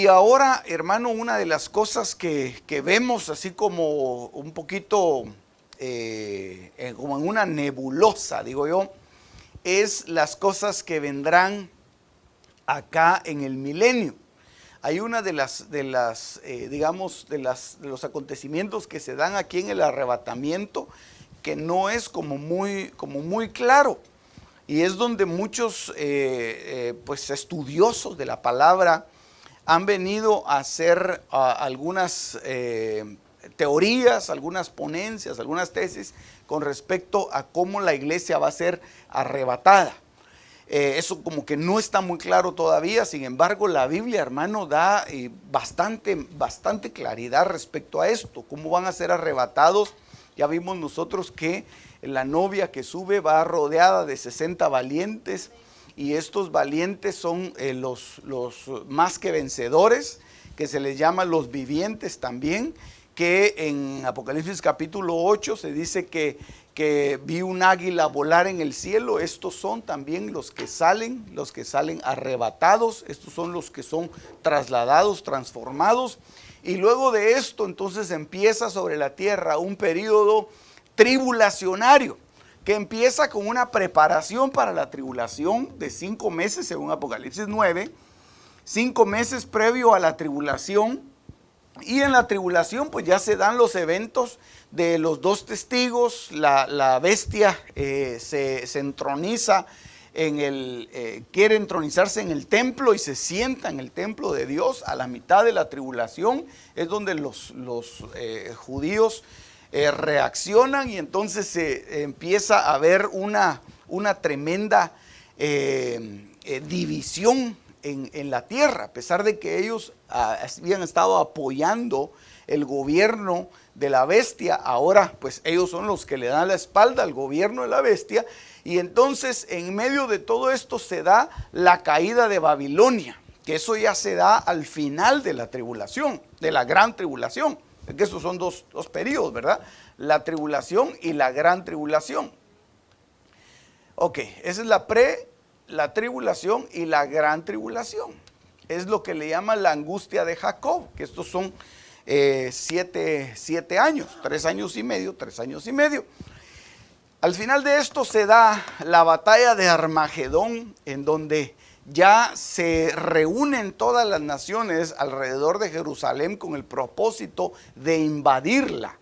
ahora, hermano, una de las cosas que vemos así como un poquito, como en una nebulosa, digo yo, es las cosas que vendrán acá en el milenio. Hay una de los acontecimientos que se dan aquí en el arrebatamiento que no es como muy claro, y es donde muchos pues estudiosos de la palabra han venido a hacer algunas teorías, algunas ponencias, algunas tesis con respecto a cómo la iglesia va a ser arrebatada. Eso como que no está muy claro todavía. Sin embargo, la Biblia, hermano, da bastante claridad respecto a esto, cómo van a ser arrebatados. Ya vimos nosotros que la novia que sube va rodeada de 60 valientes, y estos valientes son los más que vencedores, que se les llama los vivientes también, que en Apocalipsis capítulo 8 se dice que vi un águila volar en el cielo. Estos son también los que salen arrebatados. Estos son los que son trasladados, transformados. Y luego de esto entonces empieza sobre la tierra un periodo tribulacionario, que empieza con una preparación para la tribulación de 5 meses, según Apocalipsis 9, 5 meses previo a la tribulación. Y en la tribulación pues ya se dan los eventos de los 2 testigos. La bestia se entroniza quiere entronizarse en el templo y se sienta en el templo de Dios. A la mitad de la tribulación es donde los judíos reaccionan, y entonces se empieza a ver una tremenda división en la tierra, a pesar de que ellos habían estado apoyando el gobierno de la bestia. Ahora pues ellos son los que le dan la espalda al gobierno de la bestia, y entonces en medio de todo esto se da la caída de Babilonia, que eso ya se da al final de la tribulación, de la gran tribulación, que estos son dos periodos, ¿verdad? La tribulación y la gran tribulación. Ok, esa es la tribulación y la gran tribulación. Es lo que le llama la angustia de Jacob, que estos son 7 años, 3 años y medio, 3 años y medio. Al final de esto se da la batalla de Armagedón, en donde ya se reúnen todas las naciones alrededor de Jerusalén con el propósito de invadirla.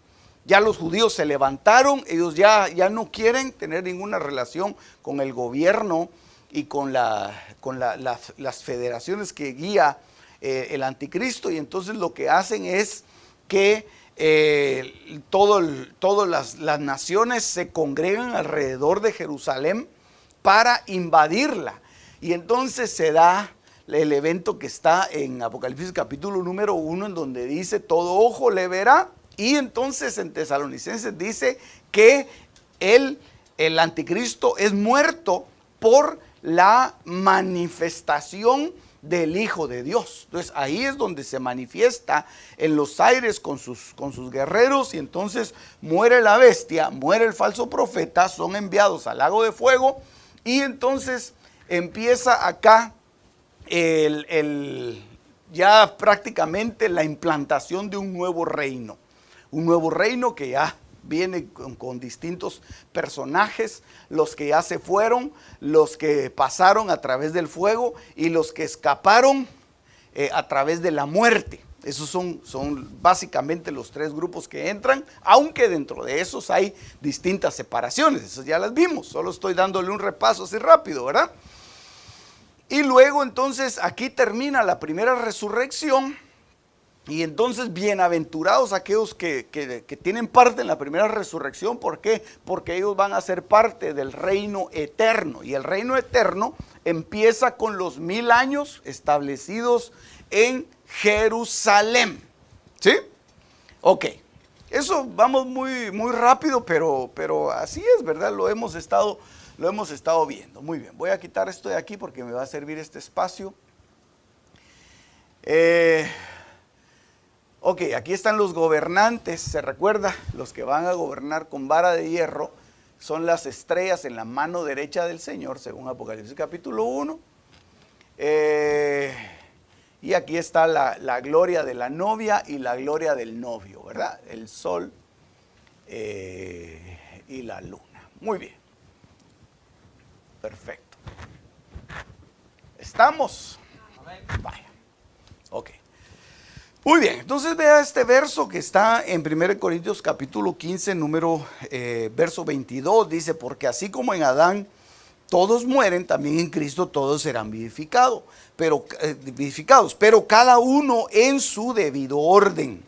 Ya los judíos se levantaron, ellos ya no quieren tener ninguna relación con el gobierno y con las federaciones que guía el anticristo, y entonces lo que hacen es que todas las naciones se congregan alrededor de Jerusalén para invadirla. Y entonces se da el evento que está en Apocalipsis capítulo número 1, en donde dice: todo ojo le verá. Y entonces en Tesalonicenses dice que el anticristo es muerto por la manifestación del Hijo de Dios. Entonces ahí es donde se manifiesta en los aires con sus guerreros, y entonces muere la bestia, muere el falso profeta, son enviados al lago de fuego, y entonces empieza acá ya prácticamente la implantación de un nuevo reino que ya viene con distintos personajes, los que ya se fueron, los que pasaron a través del fuego y los que escaparon a través de la muerte. Esos son básicamente los 3 grupos que entran, aunque dentro de esos hay distintas separaciones. Esas ya las vimos, solo estoy dándole un repaso así rápido, ¿verdad? Y luego entonces aquí termina la primera resurrección. Y entonces bienaventurados aquellos que tienen parte en la primera resurrección. ¿Por qué? Porque ellos van a ser parte del reino eterno. Y el reino eterno empieza con los 1000 años establecidos en Jerusalén. ¿Sí? Ok. Eso vamos muy rápido, pero así es, ¿verdad? Lo hemos estado viendo. Muy bien. Voy a quitar esto de aquí porque me va a servir este espacio. Ok, aquí están los gobernantes. Se recuerda, los que van a gobernar con vara de hierro son las estrellas en la mano derecha del Señor, según Apocalipsis capítulo 1. Y aquí está la gloria de la novia y la gloria del novio, ¿verdad? El sol y la luna. Muy bien. Perfecto. ¿Estamos? Vaya. Ok. Muy bien, entonces vea este verso que está en 1 Corintios capítulo 15, verso 22. Dice, porque así como en Adán todos mueren, también en Cristo todos serán vivificados, pero cada uno en su debido orden.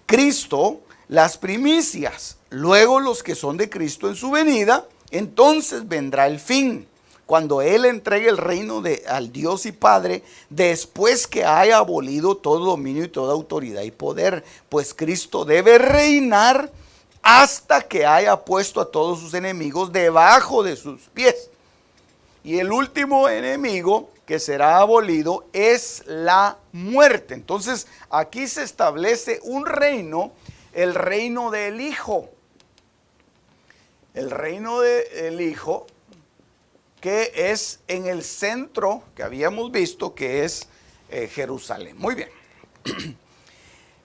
Cristo, las primicias, luego los que son de Cristo en su venida, entonces vendrá el fin, cuando Él entregue el reino al Dios y Padre, después que haya abolido todo dominio y toda autoridad y poder, pues Cristo debe reinar hasta que haya puesto a todos sus enemigos debajo de sus pies. Y el último enemigo que será abolido es la muerte. Entonces aquí se establece un reino, el reino del Hijo. El reino del Hijo, que es en el centro que habíamos visto, que es Jerusalén. Muy bien.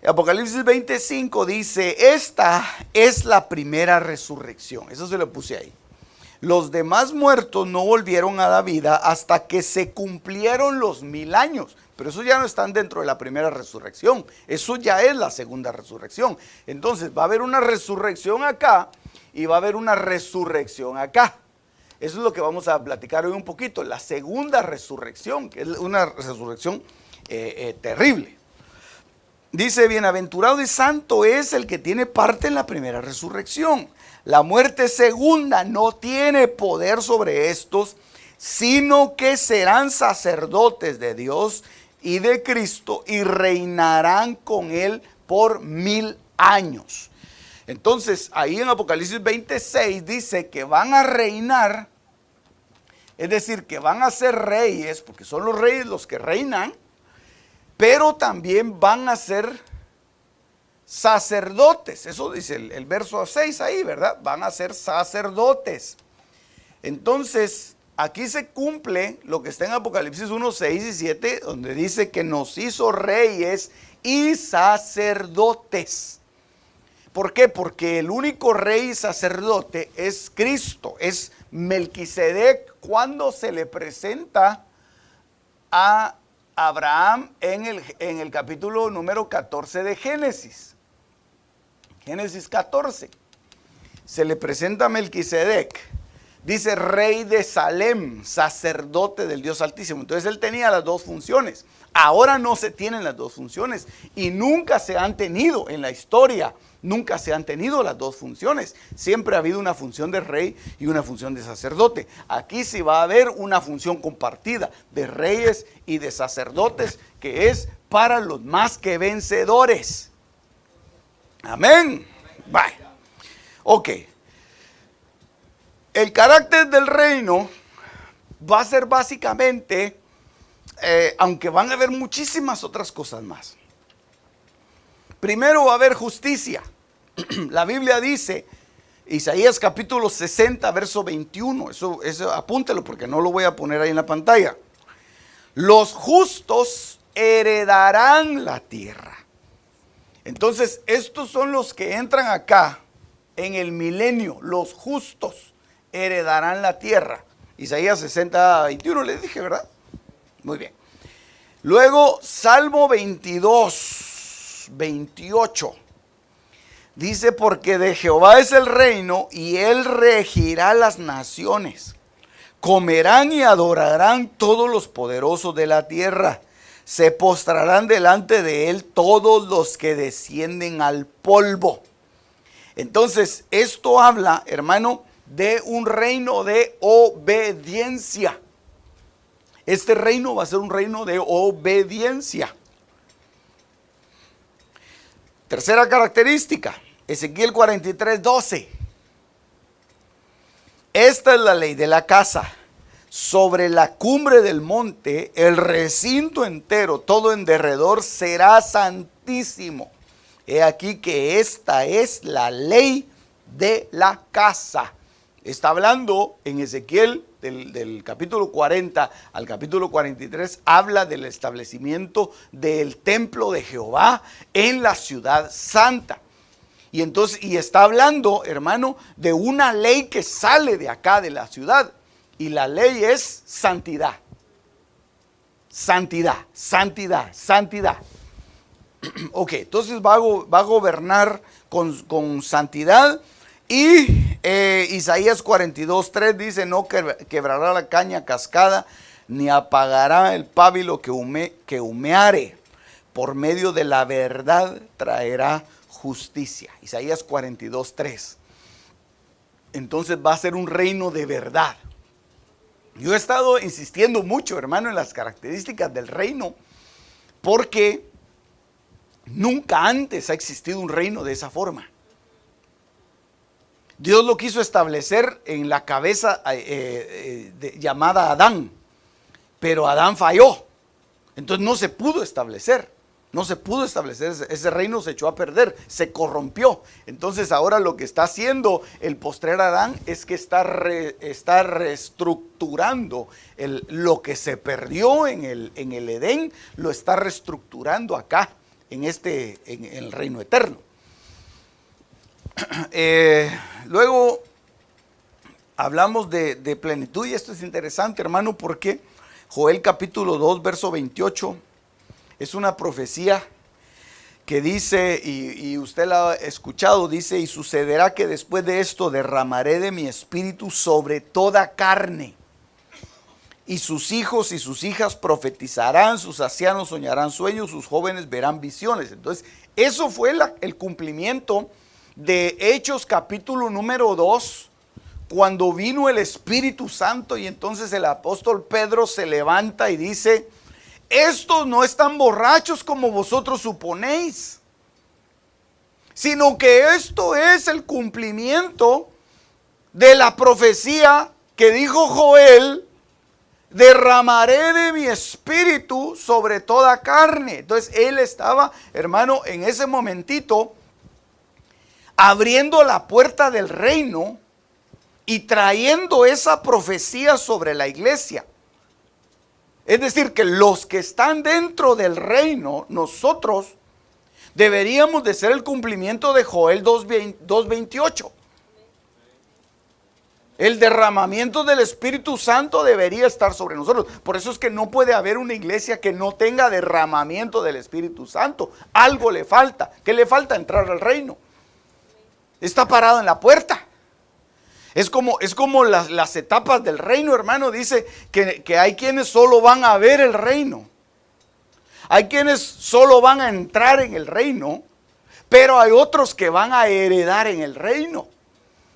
Apocalipsis 25 dice, esta es la primera resurrección. Eso se lo puse ahí. Los demás muertos no volvieron a la vida hasta que se cumplieron los 1000 años. Pero eso ya no están dentro de la primera resurrección. Eso ya es la segunda resurrección. Entonces va a haber una resurrección acá y va a haber una resurrección acá. Eso es lo que vamos a platicar hoy un poquito. La segunda resurrección, que es una resurrección terrible. Dice, bienaventurado y santo es el que tiene parte en la primera resurrección. La muerte segunda no tiene poder sobre estos, sino que serán sacerdotes de Dios y de Cristo y reinarán con Él por 1000 años. Entonces, ahí en Apocalipsis 26 dice que van a reinar, es decir, que van a ser reyes, porque son los reyes los que reinan, pero también van a ser sacerdotes. Eso dice el verso 6 ahí, ¿verdad? Van a ser sacerdotes. Entonces, aquí se cumple lo que está en Apocalipsis 1, 6 y 7, donde dice que nos hizo reyes y sacerdotes. ¿Por qué? Porque el único rey y sacerdote es Cristo, es Melquisedec, cuando se le presenta a Abraham en el capítulo número 14 de Génesis. Génesis 14. Se le presenta a Melquisedec. Dice rey de Salem, sacerdote del Dios Altísimo. Entonces él tenía las dos funciones. Ahora no se tienen las dos funciones y nunca se han tenido en la historia. Nunca se han tenido las dos funciones. Siempre ha habido una función de rey y una función de sacerdote. Aquí sí va a haber una función compartida de reyes y de sacerdotes, que es para los más que vencedores. Amén. Bye. Ok. El carácter del reino va a ser básicamente, aunque van a haber muchísimas otras cosas más. Primero va a haber justicia. La Biblia dice, Isaías capítulo 60, verso 21, eso apúntelo porque no lo voy a poner ahí en la pantalla. Los justos heredarán la tierra. Entonces, estos son los que entran acá en el milenio. Los justos heredarán la tierra. Isaías 60, 21, les dije, ¿verdad? Muy bien. Luego, Salmo 22, 28. Dice, porque de Jehová es el reino y Él regirá las naciones. Comerán y adorarán todos los poderosos de la tierra. Se postrarán delante de Él todos los que descienden al polvo. Entonces, esto habla, hermano, de un reino de obediencia. Este reino va a ser un reino de obediencia. Tercera característica, Ezequiel 43, 12. Esta es la ley de la casa. Sobre la cumbre del monte, el recinto entero, todo en derredor, será santísimo. He aquí que esta es la ley de la casa. Está hablando en Ezequiel del capítulo 40 al capítulo 43, habla del establecimiento del templo de Jehová en la ciudad santa. Y entonces, y está hablando, hermano, de una ley que sale de acá de la ciudad. Y la ley es santidad. Santidad, santidad, santidad. Ok, entonces va a gobernar con santidad. Y Isaías 42:3 dice: no quebrará la caña cascada, ni apagará el pábilo que humeare. Por medio de la verdad traerá justicia. Isaías 42:3. Entonces va a ser un reino de verdad. Yo he estado insistiendo mucho, hermano, en las características del reino, porque nunca antes ha existido un reino de esa forma. Dios lo quiso establecer en la cabeza llamada Adán, pero Adán falló. Entonces no se pudo establecer. No se pudo establecer, ese reino se echó a perder, se corrompió. Entonces ahora lo que está haciendo el postrer Adán es que está reestructurando lo que se perdió en el Edén, lo está reestructurando acá, en el reino eterno. Luego hablamos de plenitud, y esto es interesante, hermano, porque Joel capítulo 2, verso 28, es una profecía que dice, y usted la ha escuchado, dice: y sucederá que después de esto derramaré de mi espíritu sobre toda carne, y sus hijos y sus hijas profetizarán, sus ancianos soñarán sueños, sus jóvenes verán visiones. Entonces, eso fue el cumplimiento de Hechos capítulo número 2, cuando vino el Espíritu Santo, y entonces el apóstol Pedro se levanta y dice: estos no están borrachos como vosotros suponéis, sino que esto es el cumplimiento de la profecía que dijo Joel: derramaré de mi espíritu sobre toda carne. Entonces él estaba, hermano, en ese momentito abriendo la puerta del reino y trayendo esa profecía sobre la iglesia. Es decir, que los que están dentro del reino, nosotros deberíamos de ser el cumplimiento de Joel 2:28. El derramamiento del Espíritu Santo debería estar sobre nosotros. Por eso es que no puede haber una iglesia que no tenga derramamiento del Espíritu Santo. Algo le falta. ¿Qué le falta? Entrar al reino. Está parado en la puerta. Es como las etapas del reino, hermano. Dice que hay quienes solo van a ver el reino. Hay quienes solo van a entrar en el reino, pero hay otros que van a heredar en el reino.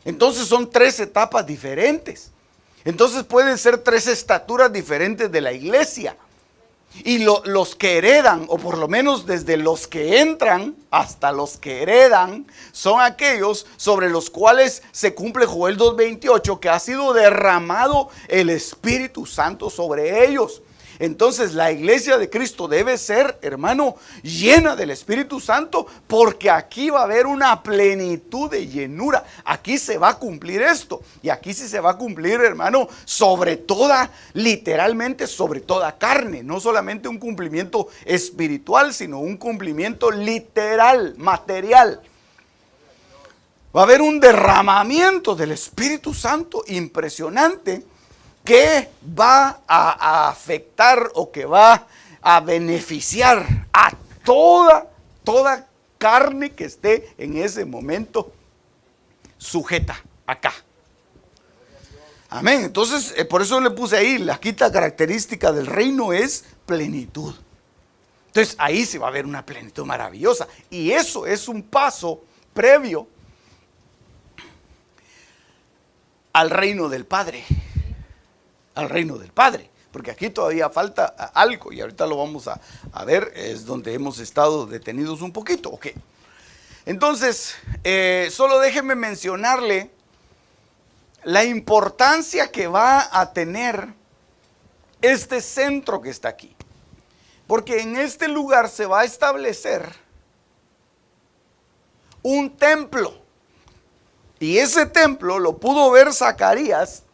Entonces son 3 etapas diferentes. Entonces pueden ser 3 estaturas diferentes de la iglesia. Y los que heredan, o por lo menos desde los que entran hasta los que heredan, son aquellos sobre los cuales se cumple Joel 2:28, que ha sido derramado el Espíritu Santo sobre ellos. Entonces la iglesia de Cristo debe ser, hermano, llena del Espíritu Santo, porque aquí va a haber una plenitud de llenura. Aquí se va a cumplir esto, y aquí sí se va a cumplir, hermano, sobre toda, literalmente sobre toda carne. No solamente un cumplimiento espiritual, sino un cumplimiento literal, material. Va a haber un derramamiento del Espíritu Santo impresionante, que va a afectar o que va a beneficiar a toda carne que esté en ese momento sujeta acá. Amén. Entonces, por eso le puse ahí, la quinta característica del reino es plenitud. Entonces, ahí se va a ver una plenitud maravillosa. Y eso es un paso previo al reino del Padre. Al reino del Padre, porque aquí todavía falta algo, y ahorita lo vamos a ver, es donde hemos estado detenidos un poquito. Ok, entonces solo déjeme mencionarle la importancia que va a tener este centro que está aquí, porque en este lugar se va a establecer un templo. Y ese templo lo pudo ver Zacarías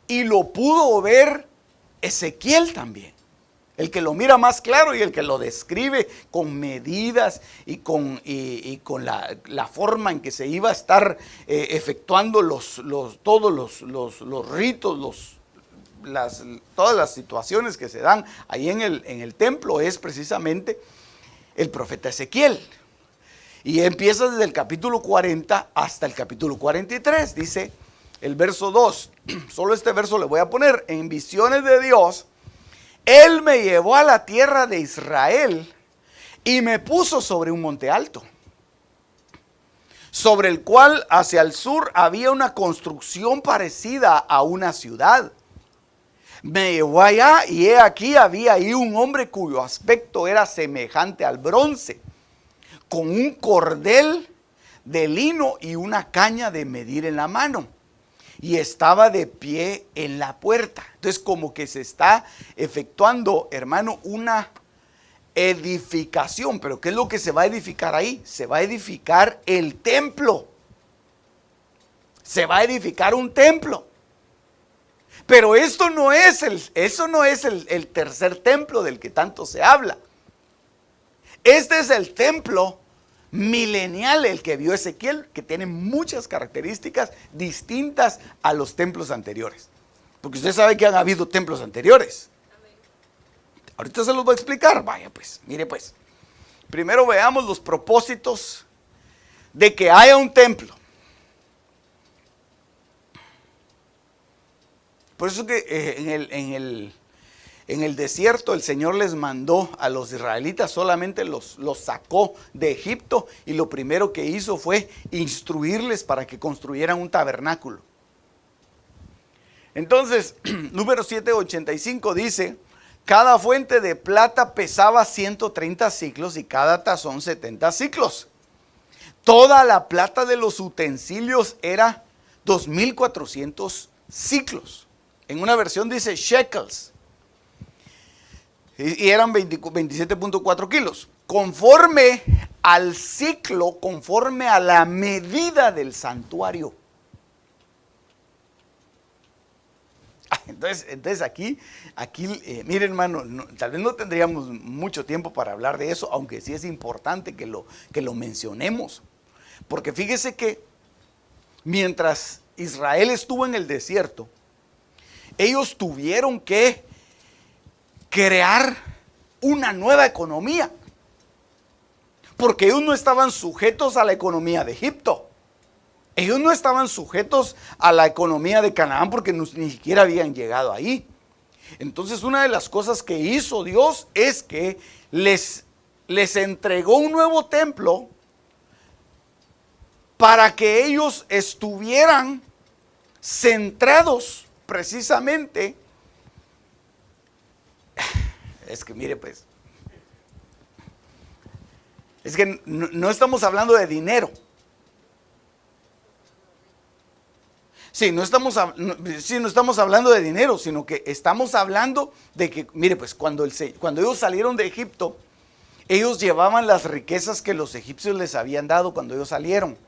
y lo pudo ver Ezequiel también. El que lo mira más claro y el que lo describe con medidas y con la forma en que se iba a estar efectuando todos los ritos, todas las situaciones que se dan ahí en el templo es precisamente el profeta Ezequiel. Y empieza desde el capítulo 40 hasta el capítulo 43. Dice el verso 2, solo este verso le voy a poner: en visiones de Dios, Él me llevó a la tierra de Israel y me puso sobre un monte alto, sobre el cual hacia el sur había una construcción parecida a una ciudad. Me llevó allá y he aquí había ahí un hombre cuyo aspecto era semejante al bronce, con un cordel de lino y una caña de medir en la mano. Y estaba de pie en la puerta. Entonces, como que se está efectuando, hermano, una edificación. Pero ¿qué es lo que se va a edificar ahí? Se va a edificar el templo. Se va a edificar un templo. Pero eso no es el tercer templo del que tanto se habla. Este es el templo milenial, el que vio Ezequiel, que tiene muchas características distintas a los templos anteriores. Porque usted sabe que han habido templos anteriores. Ahorita se los voy a explicar. Vaya pues, mire pues. Primero veamos los propósitos de que haya un templo. Por eso que en el desierto el Señor les mandó a los israelitas, solamente los sacó de Egipto y lo primero que hizo fue instruirles para que construyeran un tabernáculo. Entonces, número 785 dice: cada fuente de plata pesaba 130 siclos y cada tazón 70 siclos. Toda la plata de los utensilios era 2400 siclos. En una versión dice shekels. Y eran 27.4 kilos. Conforme al ciclo, conforme a la medida del santuario. Entonces aquí mire hermano, tal vez no tendríamos mucho tiempo para hablar de eso, aunque sí es importante que lo mencionemos. Porque fíjese que mientras Israel estuvo en el desierto, ellos tuvieron que crear una nueva economía, porque ellos no estaban sujetos a la economía de Egipto. Ellos no estaban sujetos a la economía de Canaán porque ni siquiera habían llegado ahí. Entonces, una de las cosas que hizo Dios es que les entregó un nuevo templo para que ellos estuvieran centrados precisamente. Es que mire pues, es que no estamos hablando de dinero. Sí, no estamos hablando de dinero, sino que estamos hablando de que, mire pues, cuando ellos salieron de Egipto, ellos llevaban las riquezas que los egipcios les habían dado cuando ellos salieron,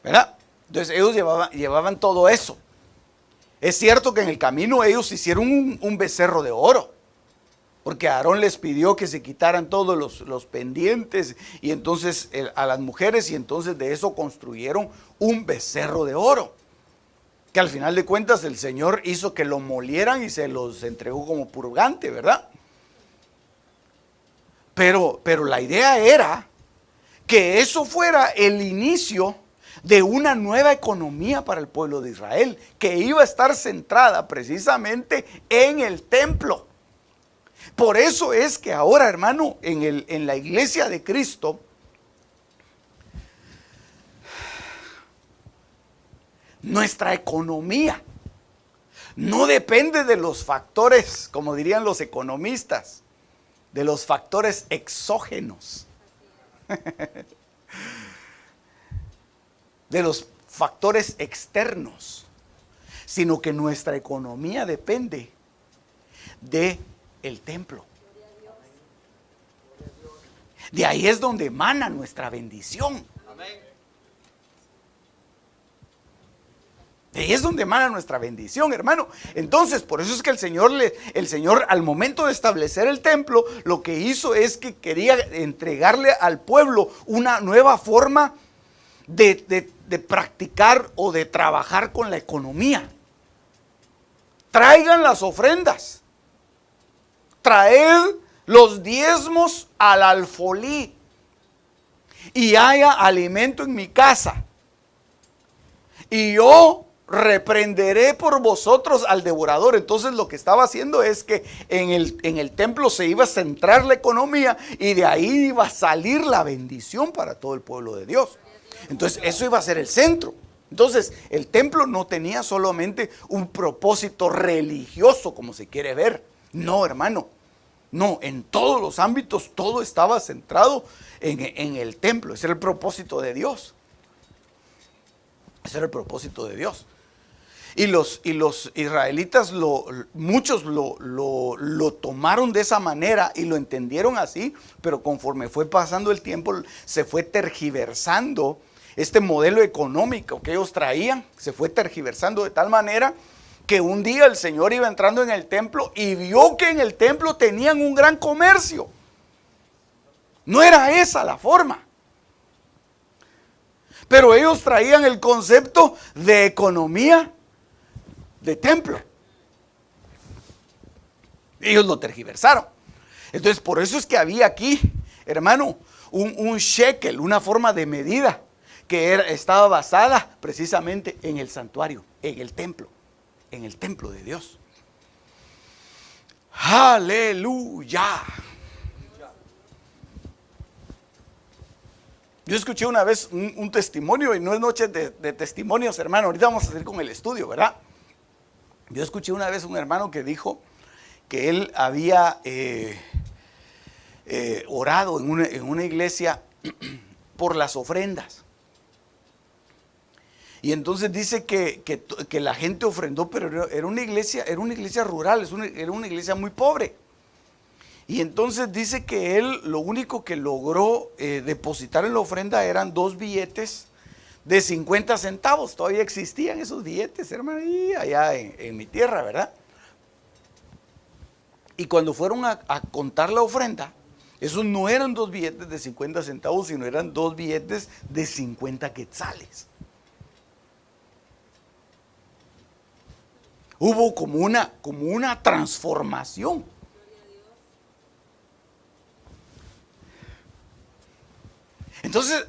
¿verdad? Entonces ellos llevaban todo eso. Es cierto que en el camino ellos hicieron un becerro de oro, porque Aarón les pidió que se quitaran todos los pendientes y entonces a las mujeres, y entonces de eso construyeron un becerro de oro, que al final de cuentas el Señor hizo que lo molieran y se los entregó como purgante, ¿verdad? Pero la idea era que eso fuera el inicio de una nueva economía para el pueblo de Israel, que iba a estar centrada precisamente en el templo. Por eso es que ahora, hermano, en la iglesia de Cristo, nuestra economía no depende de los factores, como dirían los economistas, de los factores exógenos. De los factores externos, sino que nuestra economía depende de el templo. De ahí es donde emana nuestra bendición. Ahí es donde emana nuestra bendición, hermano. Entonces, por eso es que el Señor al momento de establecer el templo, lo que hizo es que quería entregarle al pueblo una nueva forma de practicar o de trabajar con la economía. Traigan las ofrendas. Traed los diezmos al alfolí y haya alimento en mi casa. Y yo reprenderé por vosotros al devorador. Entonces lo que estaba haciendo es que en el templo se iba a centrar la economía y de ahí iba a salir la bendición para todo el pueblo de Dios. Entonces eso iba a ser el centro. Entonces el templo no tenía solamente un propósito religioso como se quiere ver. No, hermano. No, en todos los ámbitos todo estaba centrado en el templo. Ese era el propósito de Dios. Ese era el propósito de Dios. Y los israelitas, muchos lo tomaron de esa manera y lo entendieron así, pero conforme fue pasando el tiempo, se fue tergiversando este modelo económico que ellos traían, se fue tergiversando de tal manera que un día el Señor iba entrando en el templo y vio que en el templo tenían un gran comercio. No era esa la forma. Pero ellos traían el concepto de economía de templo. Ellos lo tergiversaron. Entonces, por eso es que había aquí, hermano, un shekel, una forma de medida que estaba basada precisamente en el santuario, en el templo de Dios. Aleluya. Yo escuché una vez un testimonio, y no es noche de testimonios, hermano. Ahorita vamos a seguir con el estudio, ¿verdad? Yo escuché una vez un hermano que dijo que él había orado en una iglesia por las ofrendas. Y entonces dice que la gente ofrendó, pero era una iglesia rural, era una iglesia muy pobre. Y entonces dice que él lo único que logró depositar en la ofrenda eran 2 billetes de 50 centavos. Todavía existían esos billetes, hermano, y allá en mi tierra, ¿verdad? Y cuando fueron a contar la ofrenda, esos no eran 2 billetes de 50 centavos, sino eran 2 billetes de 50 quetzales. Hubo como una transformación. Entonces,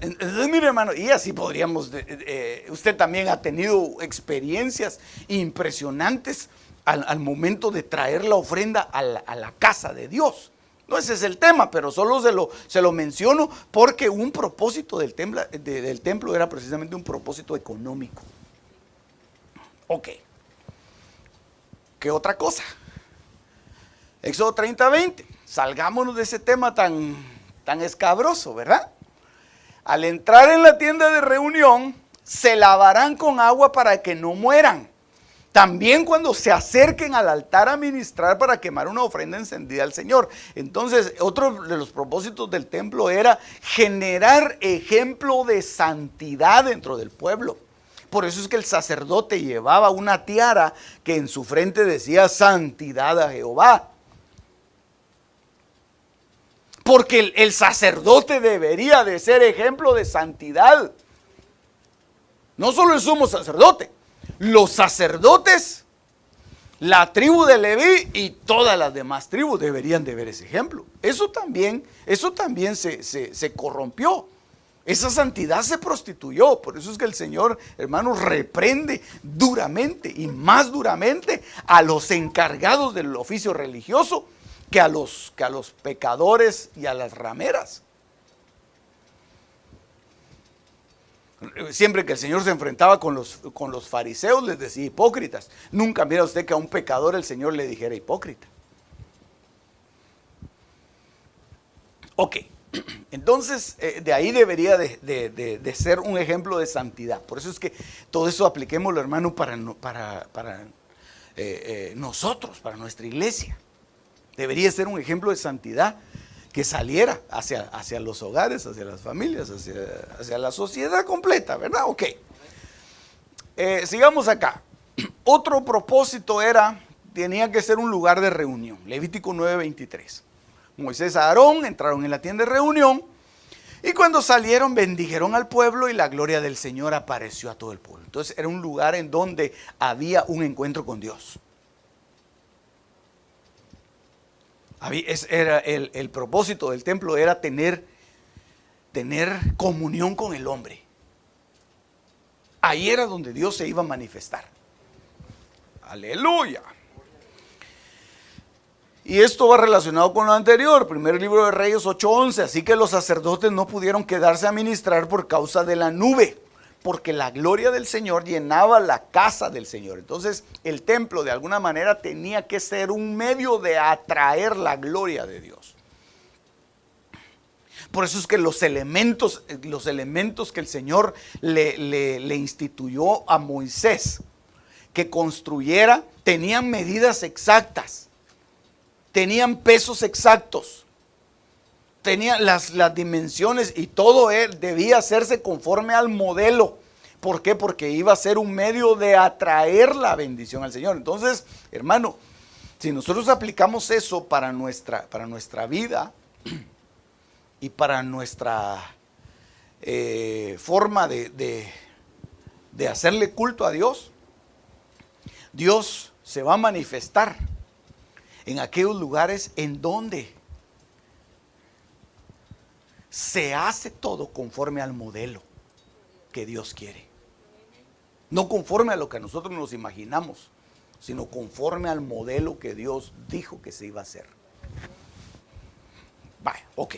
mire, hermano, y así podríamos, usted también ha tenido experiencias impresionantes al momento de traer la ofrenda a la casa de Dios. No, ese es el tema, pero solo se lo menciono porque un propósito del templo era precisamente un propósito económico. Ok. ¿Qué otra cosa? Éxodo 30:20. Salgámonos de ese tema tan escabroso, ¿verdad? Al entrar en la tienda de reunión, se lavarán con agua para que no mueran. También cuando se acerquen al altar a ministrar para quemar una ofrenda encendida al Señor. Entonces, otro de los propósitos del templo era generar ejemplo de santidad dentro del pueblo. Por eso es que el sacerdote llevaba una tiara que en su frente decía santidad a Jehová. Porque el sacerdote debería de ser ejemplo de santidad. No solo el sumo sacerdote, los sacerdotes, la tribu de Leví y todas las demás tribus deberían de ver ese ejemplo. Eso también se corrompió. Esa santidad se prostituyó. Por eso es que el Señor, hermanos, reprende duramente y más duramente a los encargados del oficio religioso que a los pecadores y a las rameras. Siempre que el Señor se enfrentaba con los fariseos, les decía hipócritas. Nunca mira usted que a un pecador el Señor le dijera hipócrita. Ok, entonces de ahí debería de ser un ejemplo de santidad. Por eso es que todo eso apliquémoslo, hermano, para nosotros, para nuestra iglesia. Debería ser un ejemplo de santidad que saliera hacia los hogares, hacia las familias, hacia la sociedad completa, ¿verdad? Ok. Sigamos acá. Otro propósito tenía que ser un lugar de reunión. Levítico 9:23. Moisés y Aarón entraron en la tienda de reunión y cuando salieron bendijeron al pueblo y la gloria del Señor apareció a todo el pueblo. Entonces era un lugar en donde había un encuentro con Dios. Era el propósito del templo era tener comunión con el hombre. Ahí era donde Dios se iba a manifestar. Aleluya. Y esto va relacionado con lo anterior, primer libro de Reyes 8:11. Así que los sacerdotes no pudieron quedarse a ministrar por causa de la nube, porque la gloria del Señor llenaba la casa del Señor. Entonces el templo de alguna manera tenía que ser un medio de atraer la gloria de Dios. Por eso es que los elementos que el Señor le instituyó a Moisés que construyera, tenían medidas exactas, tenían pesos exactos, tenían las dimensiones y todo debía hacerse conforme al modelo. ¿Por qué? Porque iba a ser un medio de atraer la bendición al Señor. Entonces, hermano, si nosotros aplicamos eso para nuestra vida y para nuestra forma de hacerle culto a Dios, Dios se va a manifestar en aquellos lugares en donde se hace todo conforme al modelo que Dios quiere. No conforme a lo que nosotros nos imaginamos, sino conforme al modelo que Dios dijo que se iba a hacer. Vaya, ok.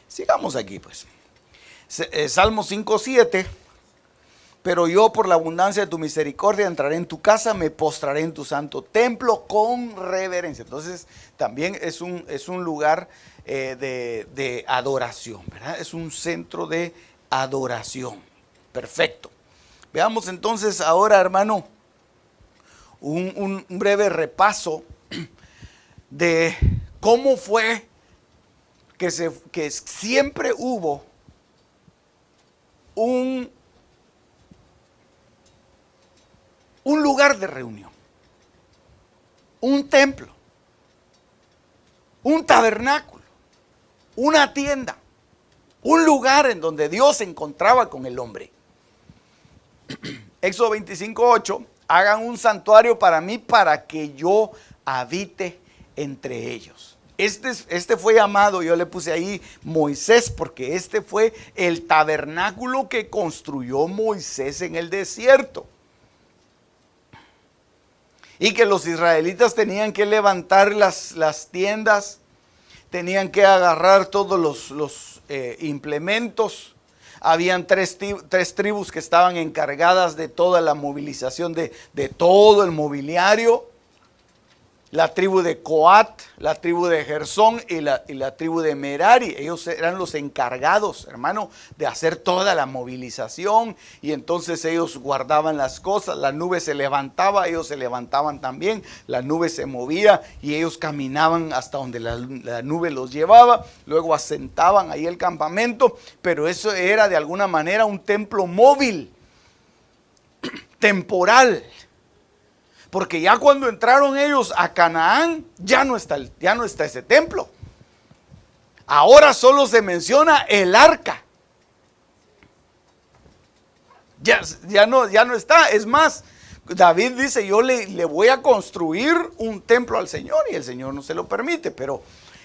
Sigamos aquí pues. Salmo 5:7. Pero yo por la abundancia de tu misericordia entraré en tu casa, me postraré en tu santo templo con reverencia. Entonces también es un lugar de adoración, ¿verdad? Es un centro de adoración. Perfecto. Veamos entonces ahora, hermano, un breve repaso de cómo fue que siempre hubo un lugar de reunión, un templo, un tabernáculo, una tienda, un lugar en donde Dios se encontraba con el hombre. Éxodo 25:8, hagan un santuario para mí para que yo habite entre ellos. Este fue llamado, yo le puse ahí Moisés, porque este fue el tabernáculo que construyó Moisés en el desierto. Y que los israelitas tenían que levantar las tiendas, tenían que agarrar todos los implementos. Habían tres tribus que estaban encargadas de toda la movilización de todo el mobiliario. La tribu de Coat, la tribu de Gersón y la tribu de Merari. Ellos eran los encargados, hermano, de hacer toda la movilización. Y entonces ellos guardaban las cosas. La nube se levantaba, ellos se levantaban también. La nube se movía y ellos caminaban hasta donde la nube los llevaba. Luego asentaban ahí el campamento. Pero eso era de alguna manera un templo móvil, temporal. Porque ya cuando entraron ellos a Canaán, ya no está ese templo. Ahora solo se menciona el arca. Ya no está. Es más, David dice, yo le voy a construir un templo al Señor, y el Señor no se lo permite. Pero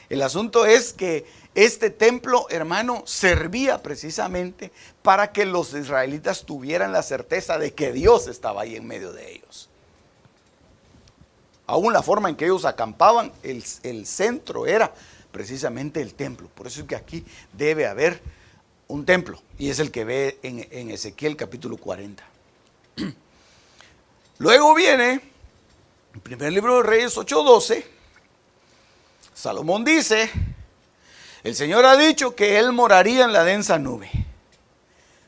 el asunto es que este templo, hermano, servía precisamente para que los israelitas tuvieran la certeza de que Dios estaba ahí en medio de ellos. Aún la forma en que ellos acampaban, el centro era precisamente el templo. Por eso es que aquí debe haber un templo. Y es el que ve en Ezequiel capítulo 40. Luego viene, el primer libro de Reyes 8:12. Salomón dice, el Señor ha dicho que Él moraría en la densa nube.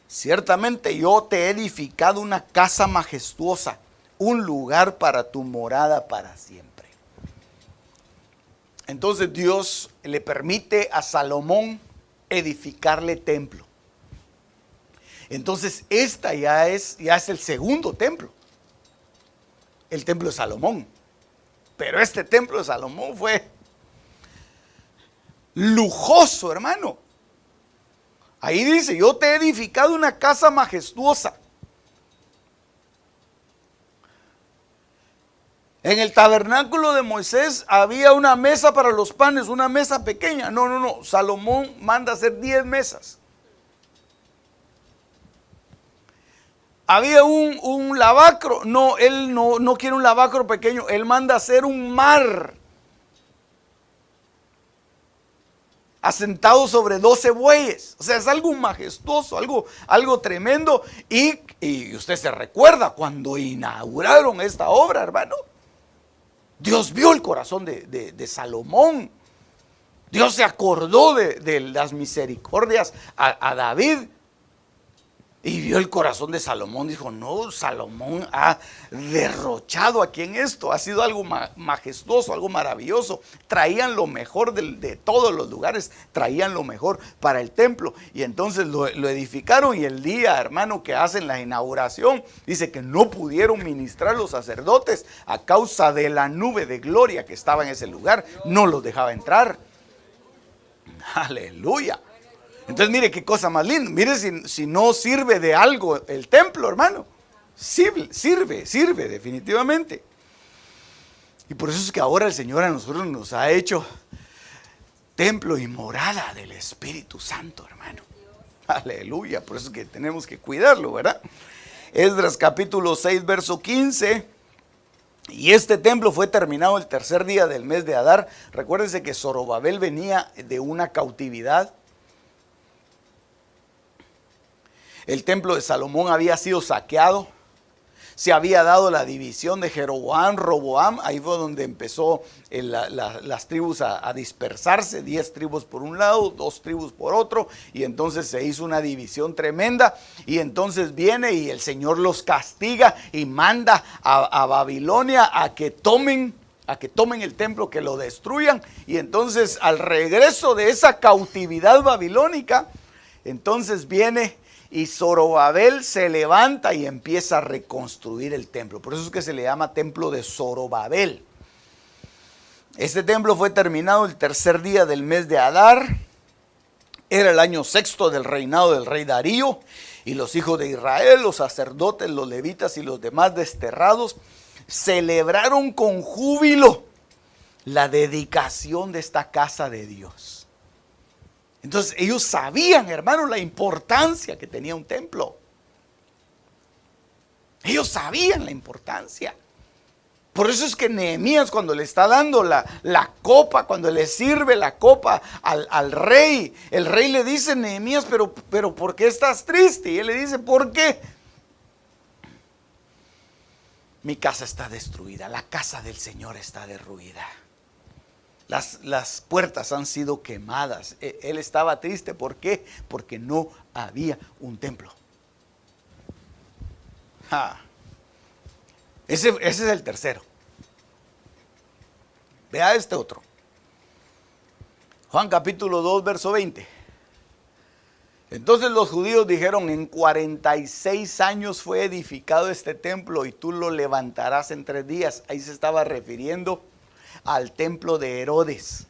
Ciertamente yo te he edificado una casa majestuosa, un lugar para tu morada para siempre. Entonces Dios le permite a Salomón edificarle templo. Entonces esta ya es el segundo templo, el templo de Salomón. Pero este templo de Salomón fue lujoso, hermano. Ahí dice, yo te he edificado una casa majestuosa. En el tabernáculo de Moisés había una mesa para los panes, una mesa pequeña. No, Salomón manda hacer 10 mesas. Había un lavacro. No, él no quiere un lavacro pequeño. Él manda hacer un mar asentado sobre 12 bueyes. O sea, es algo majestuoso, algo tremendo. Y usted se recuerda cuando inauguraron esta obra, hermano. Dios vio el corazón de Salomón. Dios se acordó de las misericordias a David. Y vio el corazón de Salomón. Dijo, no, Salomón ha derrochado aquí en esto. Ha sido algo majestuoso, algo maravilloso. Traían lo mejor de todos los lugares. Traían lo mejor para el templo. Y entonces lo edificaron. Y el día, hermano, que hacen la inauguración, dice que no pudieron ministrar los sacerdotes a causa de la nube de gloria que estaba en ese lugar. No los dejaba entrar. Aleluya. Entonces mire qué cosa más linda. Mire si no sirve de algo el templo, hermano. Sirve definitivamente. Y por eso es que ahora el Señor a nosotros nos ha hecho templo y morada del Espíritu Santo, hermano. Aleluya. Por eso es que tenemos que cuidarlo, ¿verdad? Esdras capítulo 6, verso 15. Y este templo fue terminado el tercer día del mes de Adar. Recuérdense que Zorobabel venía de una cautividad. El templo de Salomón había sido saqueado. Se había dado la división de Jeroboam, Roboam. Ahí fue donde empezó las tribus a dispersarse. 10 tribus por un lado, 2 tribus por otro. Y entonces se hizo una división tremenda. Y entonces viene y el Señor los castiga y manda a Babilonia a que tomen el templo, que lo destruyan. Y entonces al regreso de esa cautividad babilónica, entonces viene y Zorobabel se levanta y empieza a reconstruir el templo. Por eso es que se le llama templo de Zorobabel. Este templo fue terminado el tercer día del mes de Adar. Era el año sexto del reinado del rey Darío. Y los hijos de Israel, los sacerdotes, los levitas y los demás desterrados celebraron con júbilo la dedicación de esta casa de Dios. Entonces ellos sabían, hermano, la importancia que tenía un templo. Ellos sabían la importancia. Por eso es que Nehemías, cuando le está dando la copa, cuando le sirve la copa al rey, el rey le dice, Nehemías, pero ¿por qué estás triste? Y él le dice, ¿por qué? Mi casa está destruida, la casa del Señor está derruida. Las puertas han sido quemadas. Él estaba triste. ¿Por qué? Porque no había un templo. Ese es el tercero. Vea este otro. Juan capítulo 2, verso 20. Entonces los judíos dijeron, en 46 años fue edificado este templo y tú lo levantarás en 3 días. Ahí se estaba refiriendo al templo de Herodes.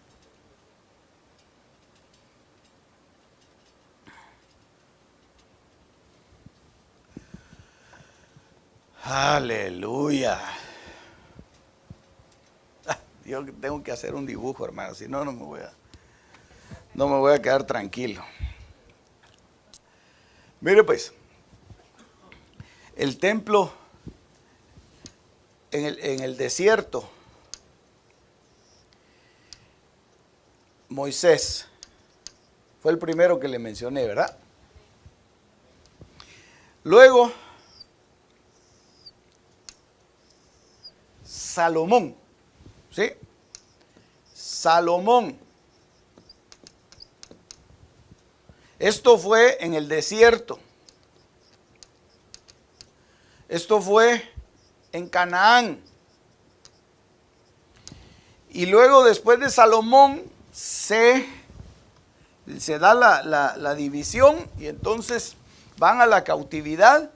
Aleluya. Yo tengo que hacer un dibujo, hermano, si no, no me voy a quedar tranquilo. Mire pues, el templo en el desierto, Moisés fue el primero que le mencioné, ¿verdad? Luego, Salomón, ¿sí? Salomón. Esto fue en el desierto. Esto fue en Canaán. Y luego, después de Salomón, se da la división, y entonces van a la cautividad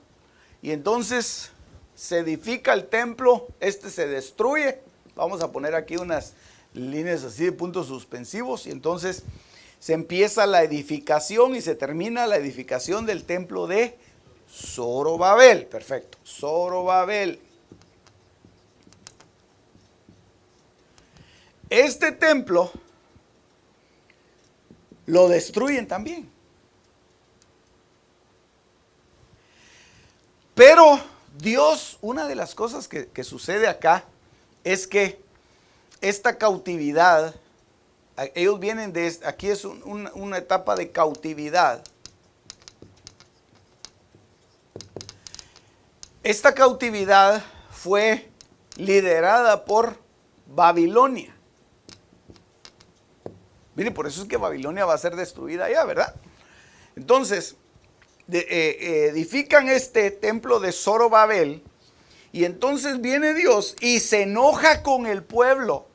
y entonces se edifica el templo, se destruye. Vamos a poner aquí unas líneas así de puntos suspensivos y entonces se empieza la edificación y se termina la edificación del templo de Zorobabel. Perfecto, Zorobabel. Este templo lo destruyen también. Pero Dios, una de las cosas que sucede acá es que esta cautividad, ellos vienen aquí es una etapa de cautividad. Esta cautividad fue liderada por Babilonia. Mire, por eso es que Babilonia va a ser destruida ya, ¿verdad? Entonces, edifican este templo de Zorobabel y entonces viene Dios y se enoja con el pueblo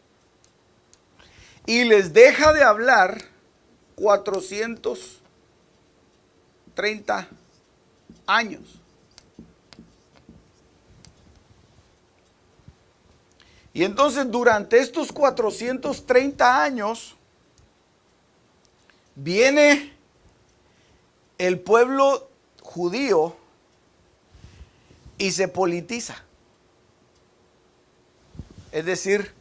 y les deja de hablar 430 años. Y entonces durante estos 430 años viene el pueblo judío y se politiza. Es decir,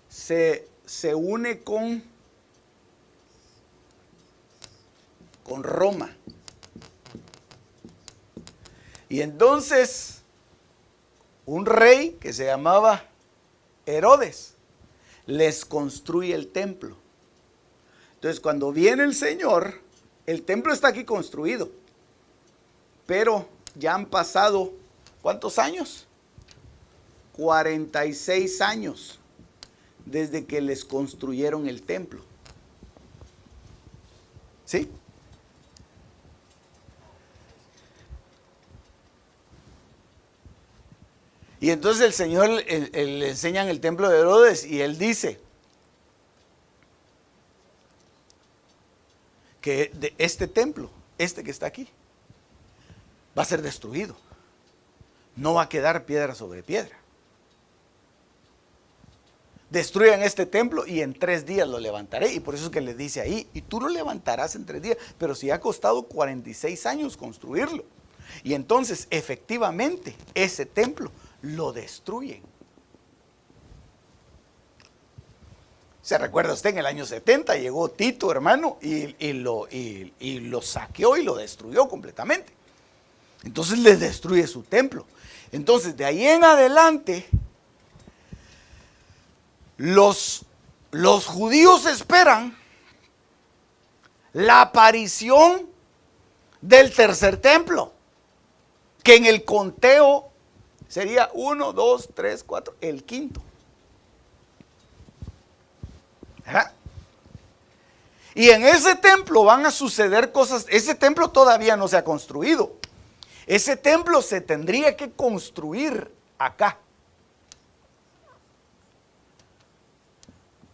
se une con Roma. Y entonces un rey que se llamaba Herodes les construye el templo. Entonces cuando viene el Señor, el templo está aquí construido, pero ya han pasado, ¿cuántos años? 46 años desde que les construyeron el templo. ¿Sí? Y entonces el Señor le enseñan el templo de Herodes y él dice que de este templo, que está aquí, va a ser destruido. No va a quedar piedra sobre piedra. Destruyan este templo y en 3 días lo levantaré. Y por eso es que le dice ahí, y tú lo levantarás en 3 días. Pero si ha costado 46 años construirlo. Y entonces efectivamente ese templo lo destruyen. Se recuerda usted, en el año 70 llegó Tito, hermano, y lo saqueó y lo destruyó completamente. Entonces les destruye su templo. Entonces de ahí en adelante los judíos esperan la aparición del tercer templo, que en el conteo sería 1, 2, 3, 4, el quinto. ¿Verdad? Y en ese templo van a suceder cosas. Ese templo todavía no se ha construido. Ese templo se tendría que construir acá.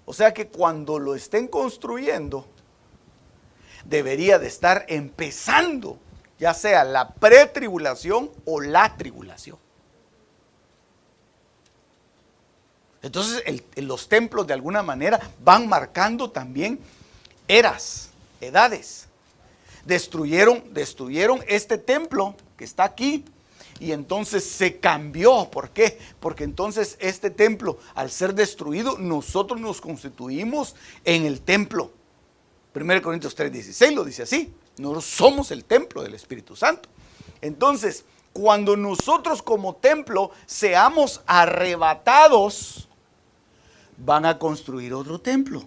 O sea que cuando lo estén construyendo, debería de estar empezando, ya sea la pretribulación o la tribulación. Entonces los templos de alguna manera van marcando también eras, edades. Destruyeron este templo que está aquí y entonces se cambió. ¿Por qué? Porque entonces este templo, al ser destruido, nosotros nos constituimos en el templo. 1 Corintios 3:16 lo dice así. Nosotros somos el templo del Espíritu Santo. Entonces, cuando nosotros como templo seamos arrebatados, van a construir otro templo,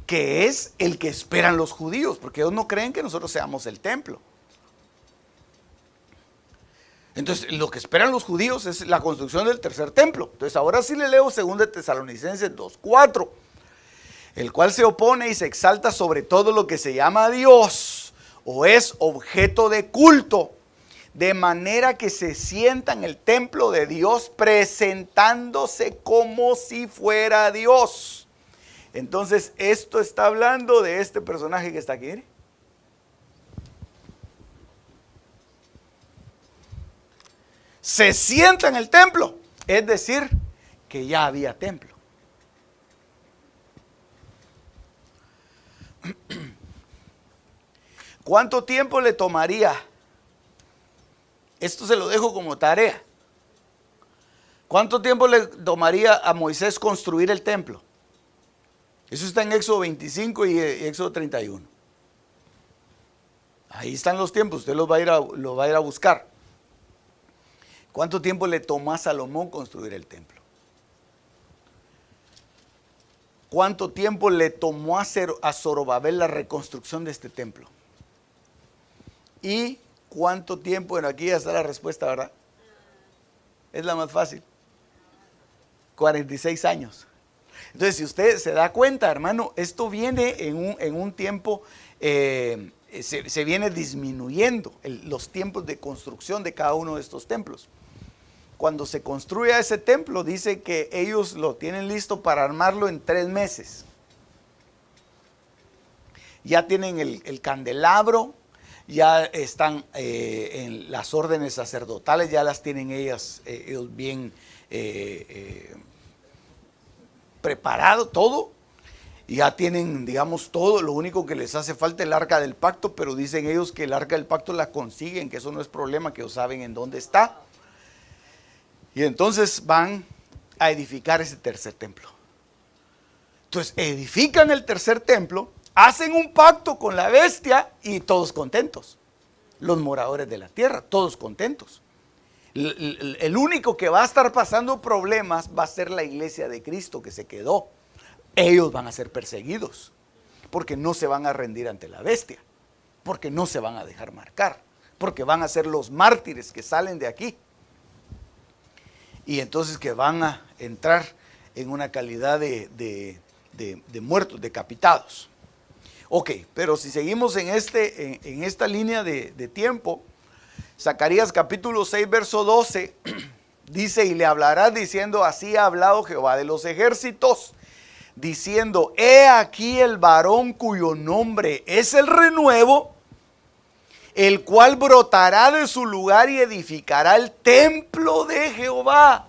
que es el que esperan los judíos, porque ellos no creen que nosotros seamos el templo. Entonces, lo que esperan los judíos es la construcción del tercer templo. Entonces, ahora sí le leo 2 Tesalonicenses 2:4, el cual se opone y se exalta sobre todo lo que se llama Dios o es objeto de culto, de manera que se sienta en el templo de Dios presentándose como si fuera Dios. Entonces esto está hablando de este personaje que está aquí. ¿Mire? se sienta en el templo. Es decir, que ya había templo. ¿Cuánto tiempo le tomaría? Esto se lo dejo como tarea. ¿Cuánto tiempo le tomaría a Moisés construir el templo? Eso está en Éxodo 25 y Éxodo 31. Ahí están los tiempos, usted lo va a ir a buscar. ¿Cuánto tiempo le tomó a Salomón construir el templo? ¿Cuánto tiempo le tomó a Zorobabel la reconstrucción de este templo? ¿Y cuánto tiempo? Bueno, aquí ya está la respuesta, ¿verdad? Es la más fácil. 46 años. Entonces, si usted se da cuenta, hermano, esto viene en un tiempo, se viene disminuyendo los tiempos de construcción de cada uno de estos templos. Cuando se construye ese templo, dice que ellos lo tienen listo para armarlo en 3 meses. Ya tienen el candelabro, ya están en las órdenes sacerdotales, ya las tienen ellos bien preparado todo. Ya tienen, digamos, todo. Lo único que les hace falta es el arca del pacto, pero dicen ellos que el arca del pacto la consiguen, que eso no es problema, que ellos saben en dónde está. Y entonces van a edificar ese tercer templo. Entonces edifican el tercer templo, hacen un pacto con la bestia y todos contentos. Los moradores de la tierra, todos contentos. El único que va a estar pasando problemas va a ser la iglesia de Cristo que se quedó. Ellos van a ser perseguidos porque no se van a rendir ante la bestia, porque no se van a dejar marcar, porque van a ser los mártires que salen de aquí. Y entonces que van a entrar en una calidad de muertos, decapitados. Ok, pero si seguimos en esta línea de tiempo, Zacarías capítulo 6, verso 12, dice, y le hablará diciendo, así ha hablado Jehová de los ejércitos, diciendo, he aquí el varón cuyo nombre es el renuevo, el cual brotará de su lugar y edificará el templo de Jehová.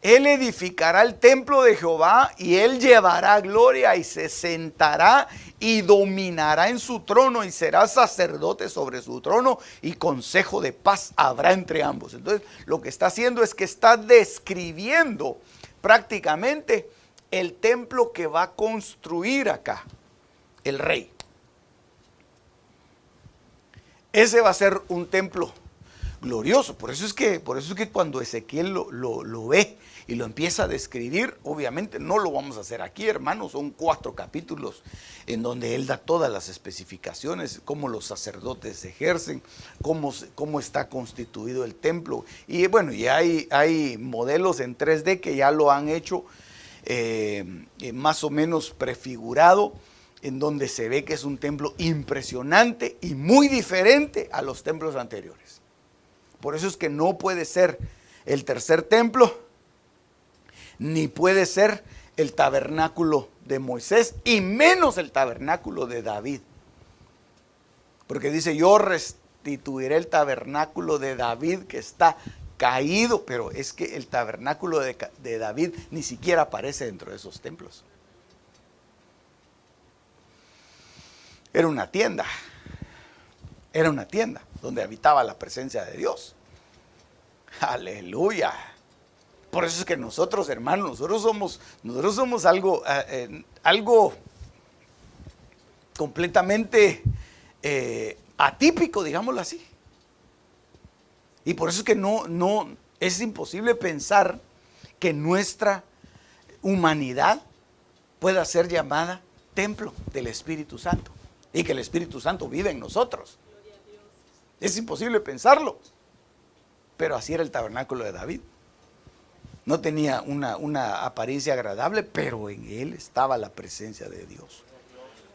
Él edificará el templo de Jehová y él llevará gloria y se sentará y dominará en su trono y será sacerdote sobre su trono y consejo de paz habrá entre ambos. Entonces lo que está haciendo es que está describiendo prácticamente el templo que va a construir acá el rey. Ese va a ser un templo glorioso. Por eso es que cuando Ezequiel lo ve y lo empieza a describir, obviamente no lo vamos a hacer aquí, hermanos. Son 4 capítulos en donde él da todas las especificaciones, cómo los sacerdotes ejercen, cómo está constituido el templo. Y bueno, ya hay modelos en 3D que ya lo han hecho más o menos prefigurado, en donde se ve que es un templo impresionante y muy diferente a los templos anteriores. Por eso es que no puede ser el tercer templo, ni puede ser el tabernáculo de Moisés, y menos el tabernáculo de David. Porque dice, yo restituiré el tabernáculo de David que está caído, pero es que el tabernáculo de David ni siquiera aparece dentro de esos templos. Era una tienda donde habitaba la presencia de Dios. Aleluya. Por eso es que nosotros, hermanos, nosotros somos algo completamente atípico, digámoslo así. Y por eso es que no es imposible pensar que nuestra humanidad pueda ser llamada templo del Espíritu Santo y que el Espíritu Santo vive en nosotros. Es imposible pensarlo, pero así era el tabernáculo de David. No tenía una apariencia agradable, pero en él estaba la presencia de Dios.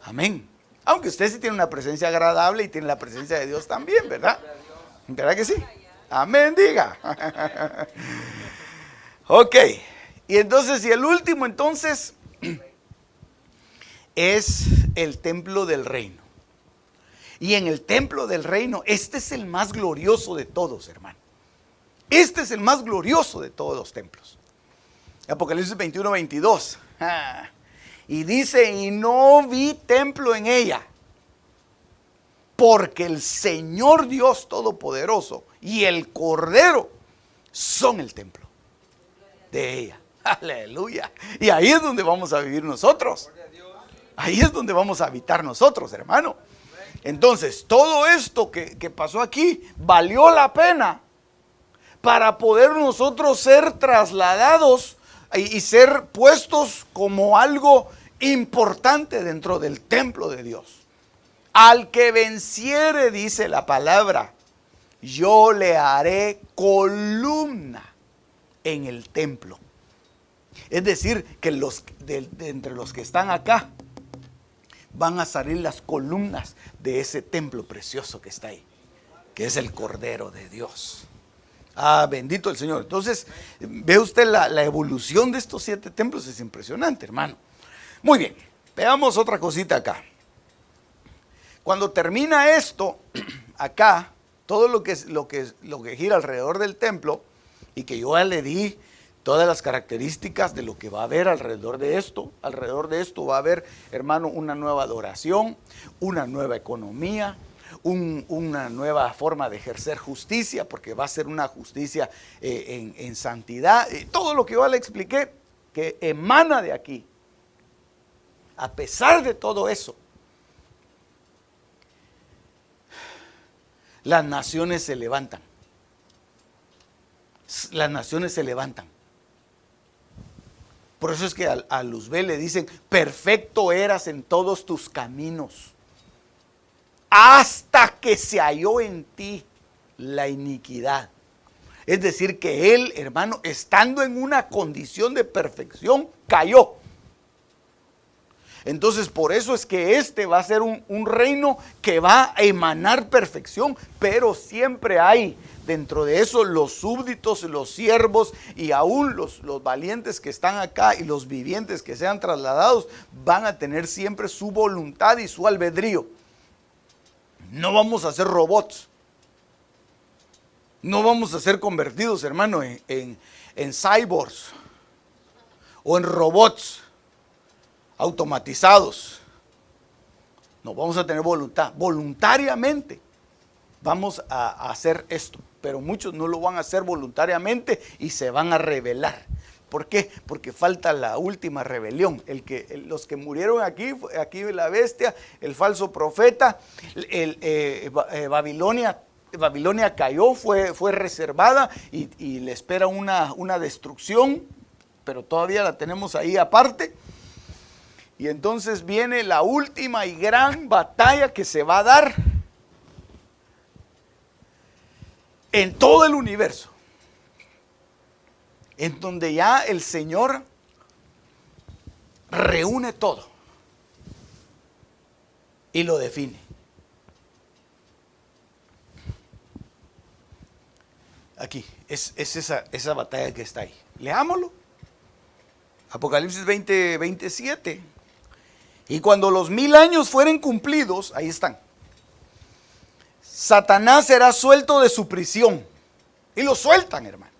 Amén. Aunque usted sí tiene una presencia agradable y tiene la presencia de Dios también, ¿verdad? ¿Verdad que sí? Amén, diga. Ok. Y entonces, y el último entonces es el templo del reino. Y en el templo del reino, este es el más glorioso de todos, hermano. Este es el más glorioso de todos los templos. Apocalipsis 21, 22. Y dice, y no vi templo en ella, porque el Señor Dios Todopoderoso y el Cordero son el templo de ella. Aleluya. Y ahí es donde vamos a vivir nosotros. Ahí es donde vamos a habitar nosotros, hermano. Entonces, todo esto que pasó aquí valió la pena para poder nosotros ser trasladados y ser puestos como algo importante dentro del templo de Dios. Al que venciere, dice la palabra, yo le haré columna en el templo. Es decir, que de entre los que están acá van a salir las columnas de ese templo precioso que está ahí, que es el Cordero de Dios. Bendito el Señor. Entonces, ve usted la evolución de estos 7 templos, es impresionante, hermano. Muy bien, veamos otra cosita acá. Cuando termina esto, acá, todo lo que gira alrededor del templo, y que yo ya le di todas las características de lo que va a haber alrededor de esto. Alrededor de esto va a haber, hermano, una nueva adoración, una nueva economía, una nueva forma de ejercer justicia, porque va a ser una justicia en santidad. Todo lo que yo le expliqué, que emana de aquí. A pesar de todo eso, las naciones se levantan. Las naciones se levantan. Por eso es que a Luzbel le dicen, perfecto eras en todos tus caminos, hasta que se halló en ti la iniquidad. Es decir, que él, hermano, estando en una condición de perfección, cayó. Entonces, por eso es que este va a ser un reino que va a emanar perfección, pero siempre hay dentro de eso los súbditos, los siervos y aún los valientes que están acá y los vivientes que sean trasladados van a tener siempre su voluntad y su albedrío. No vamos a ser robots. No vamos a ser convertidos, hermano, en cyborgs o en robots automatizados. No, vamos a tener voluntad. Voluntariamente vamos a hacer esto, pero muchos no lo van a hacer voluntariamente y se van a rebelar. ¿Por qué? Porque falta la última rebelión. Los que murieron aquí la bestia, el falso profeta, Babilonia cayó, fue reservada y le espera una destrucción, pero todavía la tenemos ahí aparte. Y entonces viene la última y gran batalla que se va a dar en todo el universo, en donde ya el Señor reúne todo y lo define. Aquí, es esa batalla que está ahí. Leámoslo. Apocalipsis 20, 27. Y cuando los 1000 años fueren cumplidos, ahí están, Satanás será suelto de su prisión. Y lo sueltan, hermano.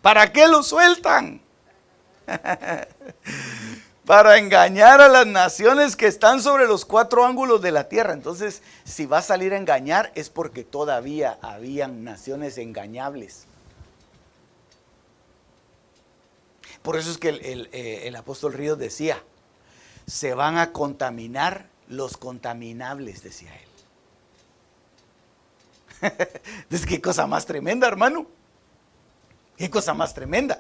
¿Para qué lo sueltan? Para engañar a las naciones que están sobre los 4 ángulos de la tierra. Entonces, si va a salir a engañar es porque todavía habían naciones engañables. Por eso es que el apóstol Ríos decía, se van a contaminar los contaminables, decía él. Entonces, qué cosa más tremenda, hermano. Qué cosa más tremenda.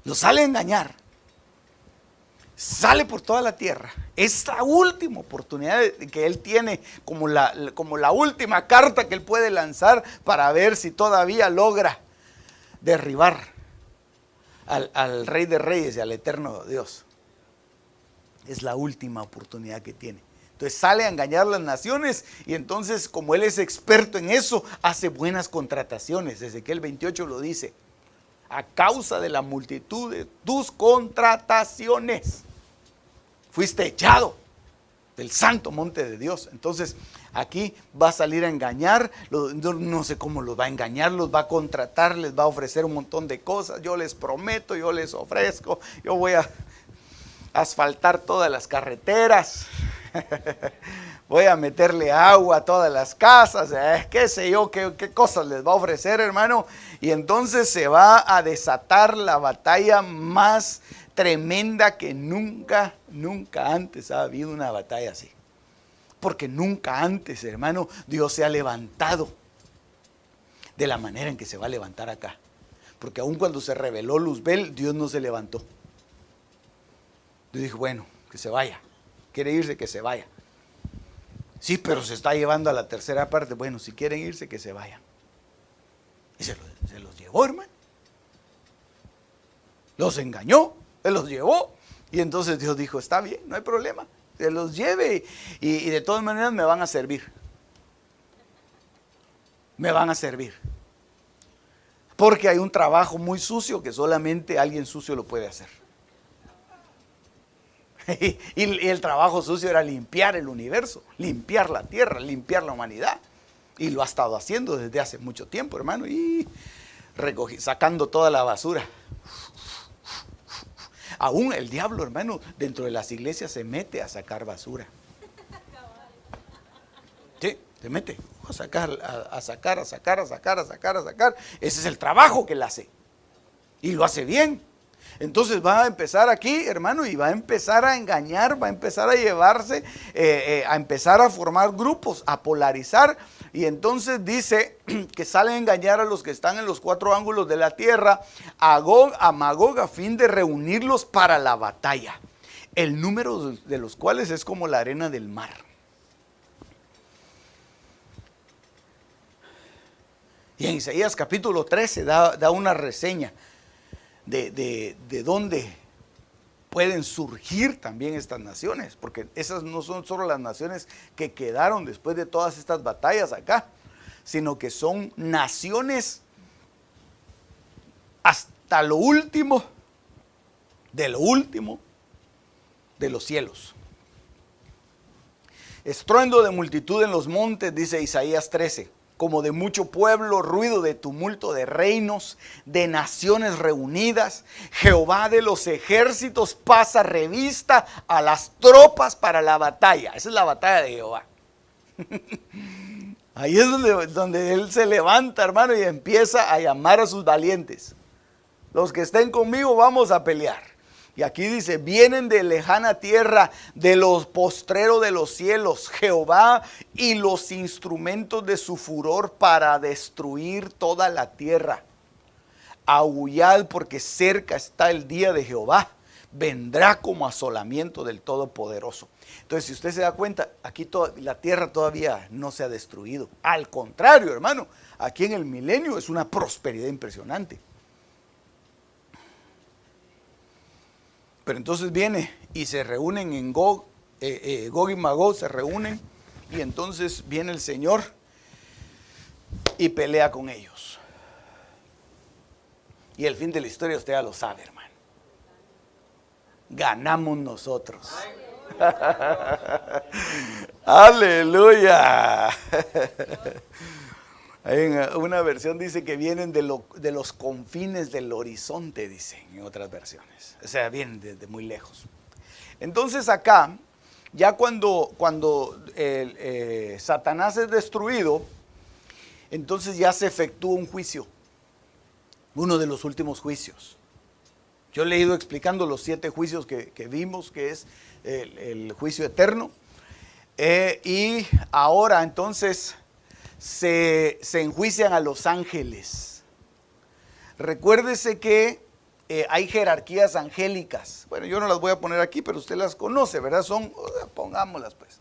Lo sale a engañar. Sale por toda la tierra. Es la última oportunidad que él tiene, como la última carta que él puede lanzar para ver si todavía logra derribar al Rey de Reyes y al eterno Dios. Es la última oportunidad que tiene. Entonces sale a engañar a las naciones y entonces, como él es experto en eso, hace buenas contrataciones. Ezequiel 28 lo dice. A causa de la multitud de tus contrataciones. fuiste echado del santo monte de Dios. Entonces aquí va a salir a engañar, no sé cómo los va a engañar, los va a contratar, les va a ofrecer un montón de cosas. Yo les prometo, yo les ofrezco, yo voy a asfaltar todas las carreteras, voy a meterle agua a todas las casas, qué sé yo, qué cosas les va a ofrecer, hermano. Y entonces se va a desatar la batalla más tremenda que nunca antes ha habido una batalla así. Porque nunca antes, hermano, Dios se ha levantado de la manera en que se va a levantar acá. Porque aun cuando se reveló Luzbel, Dios no se levantó. Yo dije, bueno, que se vaya. Quiere irse, que se vaya. Sí, pero se está llevando a la tercera parte. Bueno, si quieren irse, que se vayan. Y se los llevó, hermano. Los engañó, se los llevó. Y entonces Dios dijo, está bien, no hay problema. Se los lleve y de todas maneras me van a servir. Me van a servir. Porque hay un trabajo muy sucio que solamente alguien sucio lo puede hacer. Y el trabajo sucio era limpiar el universo, limpiar la tierra, limpiar la humanidad. Y lo ha estado haciendo desde hace mucho tiempo, hermano. Y sacando toda la basura. Aún el diablo, hermano, dentro de las iglesias se mete a sacar basura. Sí, se mete a sacar. Ese es el trabajo que él hace. Y lo hace bien. Entonces va a empezar aquí, hermano, y va a empezar a engañar, va a empezar a llevarse, a empezar a formar grupos, a polarizar. Y entonces dice que sale a engañar a los que están en los cuatro ángulos de la tierra, a Gog, a Magog, a fin de reunirlos para la batalla, el número de los cuales es como la arena del mar. Y en Isaías capítulo 13 da una reseña de dónde pueden surgir también estas naciones, porque esas no son solo las naciones que quedaron después de todas estas batallas acá, sino que son naciones hasta lo último de los cielos. Estruendo de multitud en los montes, dice Isaías 13. Como de mucho pueblo, ruido de tumulto de reinos, de naciones reunidas. Jehová de los ejércitos pasa revista a las tropas para la batalla. Esa es la batalla de Jehová. Ahí es donde él se levanta, hermano, y empieza a llamar a sus valientes. Los que estén conmigo vamos a pelear. Y aquí dice, vienen de lejana tierra, de los postreros de los cielos, Jehová y los instrumentos de su furor para destruir toda la tierra. Aullad porque cerca está el día de Jehová, vendrá como asolamiento del Todopoderoso. Entonces, si usted se da cuenta, aquí la tierra todavía no se ha destruido. Al contrario, hermano, aquí en el milenio es una prosperidad impresionante. Pero entonces viene y se reúnen en Gog, Gog y Magog se reúnen, y entonces viene el Señor y pelea con ellos. Y el fin de la historia usted ya lo sabe, hermano. Ganamos nosotros. Aleluya. En una versión dice que vienen de los confines del horizonte, dicen en otras versiones. O sea, vienen desde muy lejos. Entonces acá, ya cuando Satanás es destruido, entonces ya se efectúa un juicio. Uno de los últimos juicios. Yo le he ido explicando los 7 juicios que vimos, que es el juicio eterno. Y ahora entonces se enjuician a los ángeles. Recuérdese que hay jerarquías angélicas. Bueno, yo no las voy a poner aquí, pero usted las conoce, ¿verdad? Pongámoslas pues.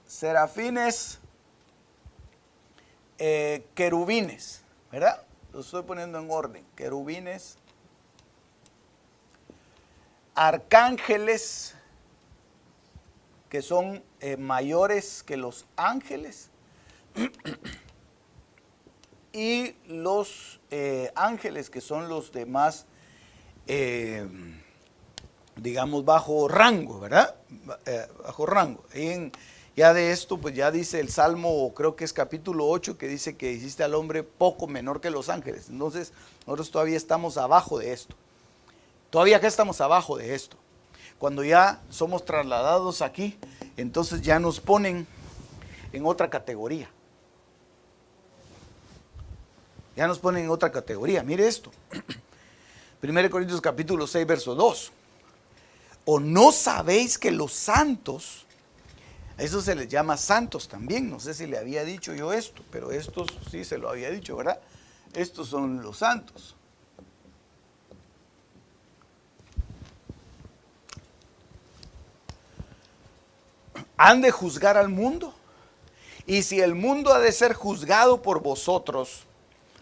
Serafines, querubines, ¿verdad? Los estoy poniendo en orden. Querubines, arcángeles, que son mayores que los ángeles, y los ángeles, que son los de más digamos, bajo rango, ¿verdad? Bajo rango. Ya de esto, pues ya dice el Salmo, creo que es capítulo 8, que dice que hiciste al hombre poco menor que los ángeles. Entonces, nosotros todavía estamos abajo de esto. Todavía acá estamos abajo de esto. Cuando ya somos trasladados aquí, entonces ya nos ponen en otra categoría. Ya nos ponen en otra categoría. Mire esto. 1 Corintios capítulo 6, verso 2. ¿O no sabéis que los santos, a eso se les llama santos también? No sé si le había dicho yo esto, pero estos sí se lo había dicho, ¿verdad? Estos son los santos. Han de juzgar al mundo. Y si el mundo ha de ser juzgado por vosotros,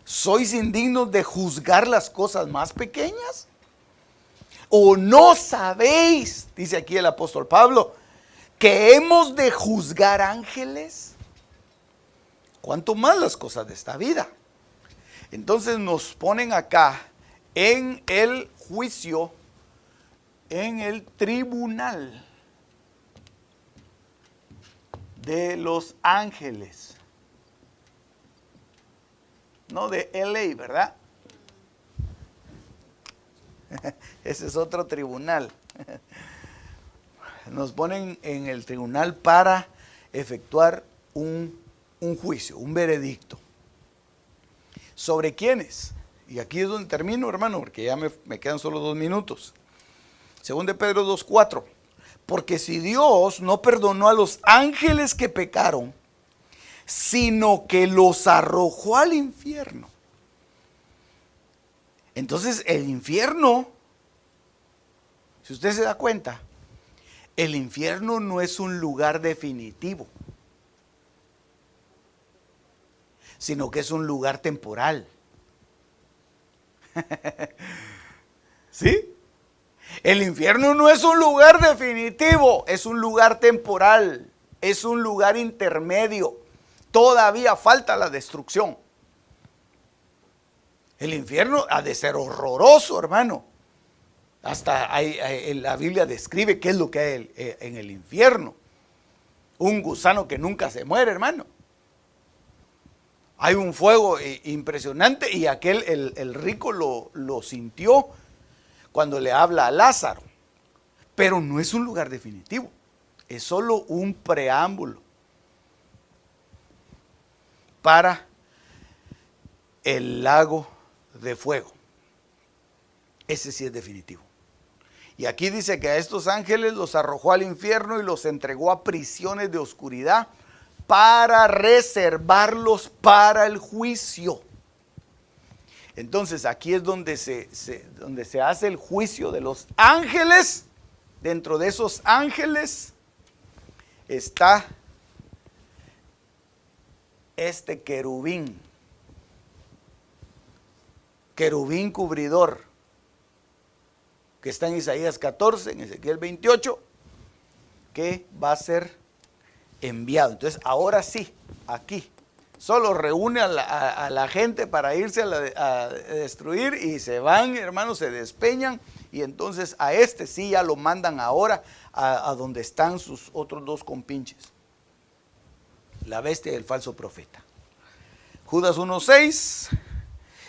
¿sois indignos de juzgar las cosas más pequeñas? ¿O no sabéis, dice aquí el apóstol Pablo, que hemos de juzgar ángeles? ¿Cuánto más las cosas de esta vida? Entonces nos ponen acá en el juicio, en el tribunal de los ángeles. No de LA, ¿verdad? Ese es otro tribunal. Nos ponen en el tribunal para efectuar un juicio, un veredicto. ¿Sobre quiénes? Y aquí es donde termino, hermano, porque ya me quedan solo 2 minutos. 2 de Pedro 2:4. Porque si Dios no perdonó a los ángeles que pecaron, sino que los arrojó al infierno. Entonces el infierno, si usted se da cuenta, el infierno no es un lugar definitivo, sino que es un lugar temporal. ¿Sí? El infierno no es un lugar definitivo, es un lugar temporal, es un lugar intermedio. Todavía falta la destrucción. El infierno ha de ser horroroso, hermano. Hasta la Biblia describe qué es lo que hay en el infierno. Un gusano que nunca se muere, hermano. Hay un fuego impresionante y el rico lo sintió cuando le habla a Lázaro. Pero no es un lugar definitivo. Es solo un preámbulo para el lago de fuego. Ese sí es definitivo. Y aquí dice que a estos ángeles los arrojó al infierno y los entregó a prisiones de oscuridad para reservarlos para el juicio. Entonces aquí es donde se hace el juicio de los ángeles. Dentro de esos ángeles está este querubín cubridor, que está en Isaías 14, en Ezequiel 28, que va a ser enviado. Entonces ahora sí, aquí, solo reúne a la gente para irse a destruir y se van, hermanos, se despeñan, y entonces a este sí ya lo mandan ahora a donde están sus otros 2 compinches, la bestia y el falso profeta. Judas 1:6.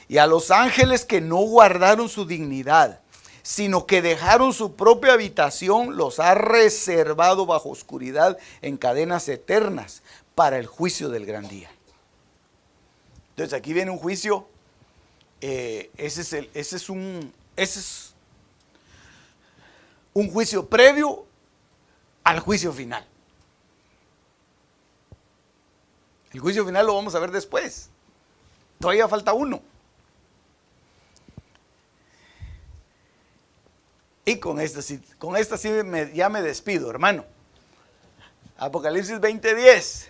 Y a los ángeles que no guardaron su dignidad, sino que dejaron su propia habitación, los ha reservado bajo oscuridad en cadenas eternas para el juicio del gran día. Entonces aquí viene un juicio, ese es un juicio previo al juicio final. El juicio final lo vamos a ver después. Todavía falta uno. Y con esta sí ya me despido, hermano. Apocalipsis 20:10.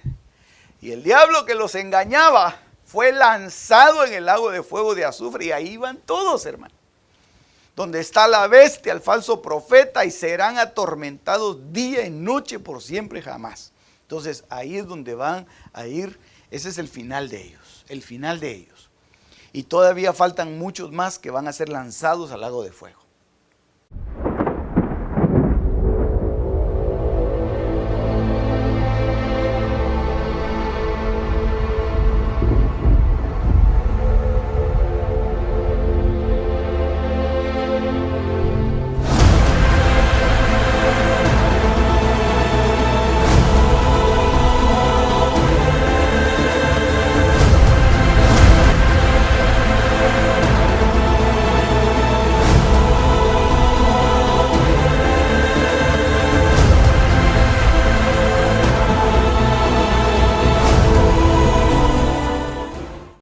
Y el diablo que los engañaba fue lanzado en el lago de fuego de azufre, y ahí van todos, hermano. Donde está la bestia, el falso profeta, y serán atormentados día y noche por siempre jamás. Entonces ahí es donde van a ir. Ese es el final de ellos, Y todavía faltan muchos más que van a ser lanzados al lago de fuego.